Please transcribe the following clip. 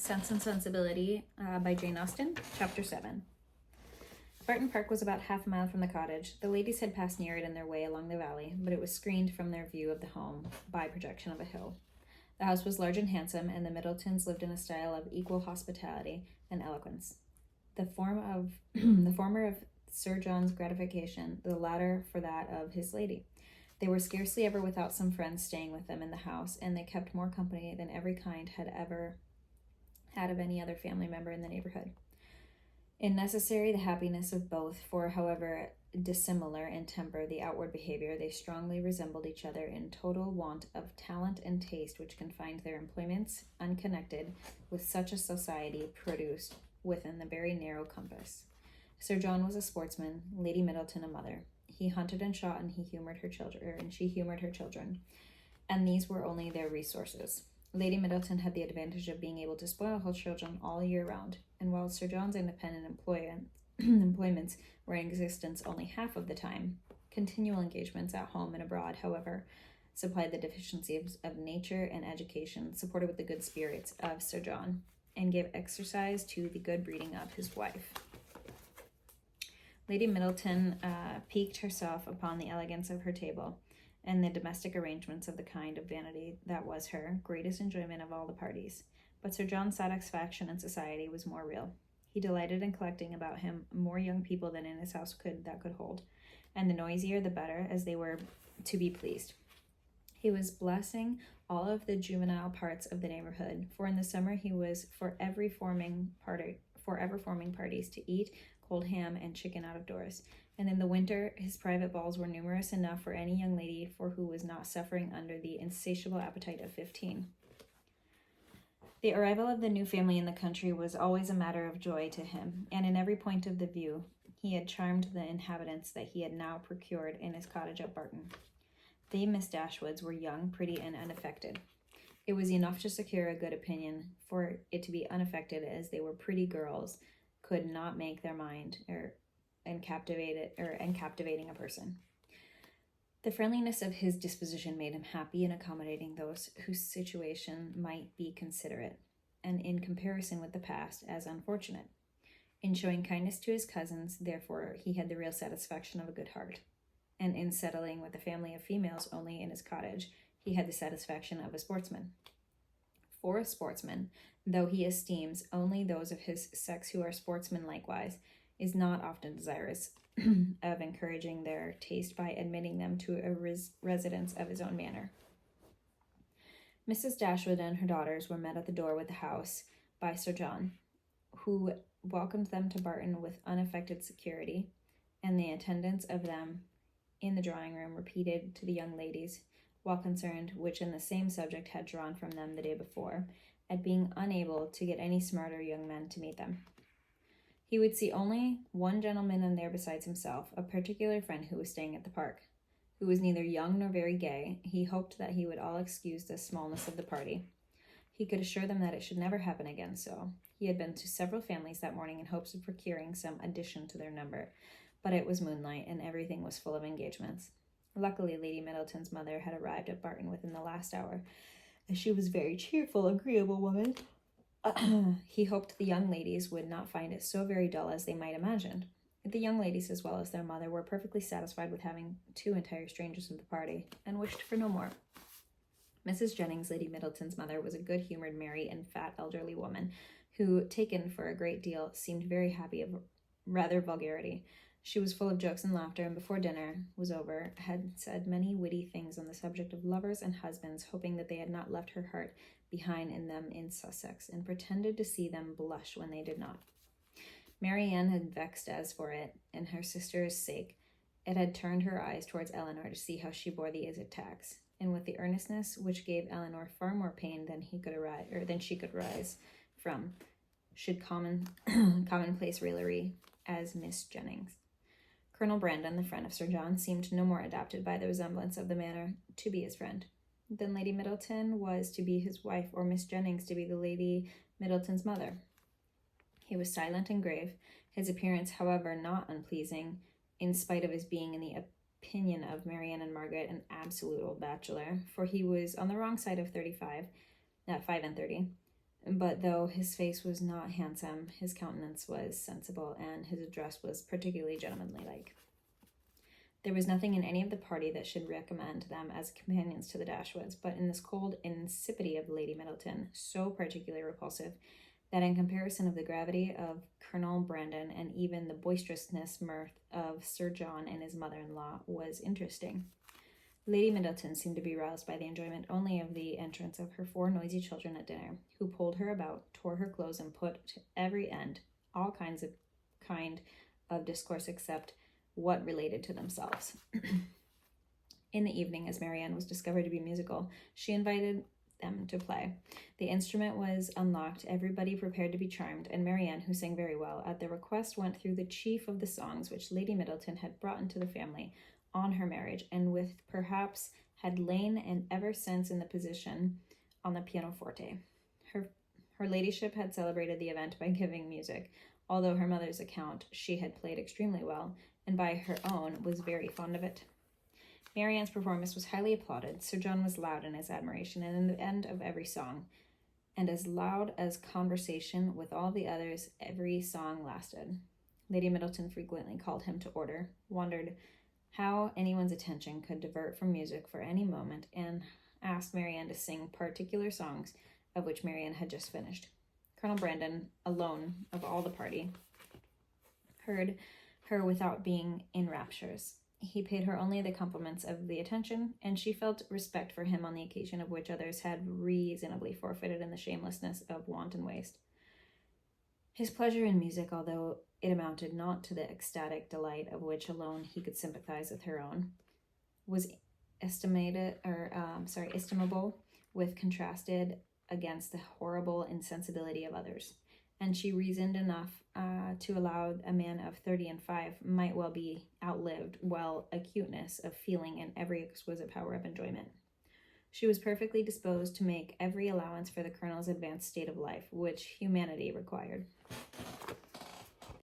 Sense and Sensibility by Jane Austen, Chapter 7. Barton Park was about half a mile from the cottage. The ladies had passed near it in their way along the valley, but it was screened from their view of the home by projection of a hill. The house was large and handsome, and the Middletons lived in a style of equal hospitality and eloquence. The former of Sir John's gratification, the latter for that of his lady. They were scarcely ever without some friends staying with them in the house, and they kept more company than every kind had ever had of any other family member in the neighborhood. In necessary the happiness of both, for however dissimilar in temper the outward behavior, they strongly resembled each other in total want of talent and taste, which confined their employments unconnected with such a society produced within the very narrow compass. Sir John was a sportsman, Lady Middleton a mother. He hunted and shot, and she humored her children, and these were only their resources. Lady Middleton had the advantage of being able to spoil her children all year round, and while Sir John's independent employments were in existence only half of the time, continual engagements at home and abroad, however, supplied the deficiencies of nature and education, supported with the good spirits of Sir John, and gave exercise to the good breeding of his wife. Lady Middleton piqued herself upon the elegance of her table, and the domestic arrangements of the kind of vanity that was her greatest enjoyment of all the parties. But Sir John's satisfaction in society was more real. He delighted in collecting about him more young people than in his house could hold, and the noisier the better, as they were to be pleased. He was blessing all of the juvenile parts of the neighborhood, for in the summer he was forever forming parties to eat cold ham and chicken out of doors, and in the winter his private balls were numerous enough for any young lady for who was not suffering under the insatiable appetite of 15. The arrival of the new family in the country was always a matter of joy to him, and in every point of the view he had charmed the inhabitants that he had now procured in his cottage at Barton. They Miss Dashwoods were young, pretty, and unaffected. It was enough to secure a good opinion, for it to be unaffected, as they were pretty girls, could not make their mind captivating a person. The friendliness of his disposition made him happy in accommodating those whose situation might be considerate, and in comparison with the past, as unfortunate. In showing kindness to his cousins, therefore, he had the real satisfaction of a good heart, and in settling with a family of females only in his cottage, he had the satisfaction of a sportsman. For a sportsman, though he esteems only those of his sex who are sportsmen likewise, is not often desirous of encouraging their taste by admitting them to a residence of his own manner. Mrs. Dashwood and her daughters were met at the door with the house by Sir John, who welcomed them to Barton with unaffected security, and the attendance of them in the drawing-room repeated to the young ladies, while concerned, which in the same subject had drawn from them the day before, at being unable to get any smarter young men to meet them. He would see only one gentleman in there besides himself, a particular friend who was staying at the park, who was neither young nor very gay. He hoped that he would all excuse the smallness of the party. He could assure them that it should never happen again so. He had been to several families that morning in hopes of procuring some addition to their number, but it was moonlight, and everything was full of engagements. Luckily, Lady Middleton's mother had arrived at Barton within the last hour, as she was a very cheerful, agreeable woman. He hoped the young ladies would not find it so very dull as they might imagine. The young ladies, as well as their mother, were perfectly satisfied with having two entire strangers of the party, and wished for no more. Mrs. Jennings, Lady Middleton's mother, was a good-humored, merry, and fat elderly woman, who, taken for a great deal, seemed very happy of rather vulgarity. She was full of jokes and laughter, and before dinner was over, had said many witty things on the subject of lovers and husbands, hoping that they had not left her heart behind in them in Sussex, and pretended to see them blush when they did not. Marianne had vexed as for it, and her sister's sake, it had turned her eyes towards Eleanor to see how she bore the attacks, and with the earnestness which gave Eleanor far more pain than she could rise from, should commonplace raillery as Miss Jennings. Colonel Brandon, the friend of Sir John, seemed no more adapted by the resemblance of the manner to be his friend than Lady Middleton was to be his wife, or Miss Jennings to be the Lady Middleton's mother. He was silent and grave, his appearance, however, not unpleasing, in spite of his being, in the opinion of Marianne and Margaret, an absolute old bachelor, for he was on the wrong side of 35, at 5 and 30. But though his face was not handsome, his countenance was sensible, and his address was particularly gentlemanly-like. There was nothing in any of the party that should recommend them as companions to the Dashwoods, but in this cold insipidity of Lady Middleton, so particularly repulsive, that in comparison of the gravity of Colonel Brandon and even the boisterousness mirth of Sir John and his mother-in-law was interesting. Lady Middleton seemed to be roused by the enjoyment only of the entrance of her 4 noisy children at dinner, who pulled her about, tore her clothes, and put to every end all kind of discourse except what related to themselves. In the evening, as Marianne was discovered to be musical, she invited them to play. The instrument was unlocked, everybody prepared to be charmed, and Marianne, who sang very well, at their request went through the chief of the songs which Lady Middleton had brought into the family on her marriage, and with perhaps had lain and ever since in the position on the pianoforte. Her ladyship had celebrated the event by giving music, although her mother's account she had played extremely well, and by her own was very fond of it. Marianne's performance was highly applauded. Sir John was loud in his admiration, and in the end of every song, and as loud as conversation with all the others, every song lasted. Lady Middleton frequently called him to order, wondered how anyone's attention could divert from music for any moment, and asked Marianne to sing particular songs of which Marianne had just finished. Colonel Brandon, alone of all the party, heard her without being in raptures. He paid her only the compliments of the attention, and she felt respect for him on the occasion of which others had reasonably forfeited in the shamelessness of wanton waste. His pleasure in music, although it amounted not to the ecstatic delight of which alone he could sympathize with her own, was estimable with contrasted against the horrible insensibility of others, and she reasoned enough to allow a man of 35 might well be outlived, while acuteness of feeling and every exquisite power of enjoyment. She was perfectly disposed to make every allowance for the colonel's advanced state of life, which humanity required.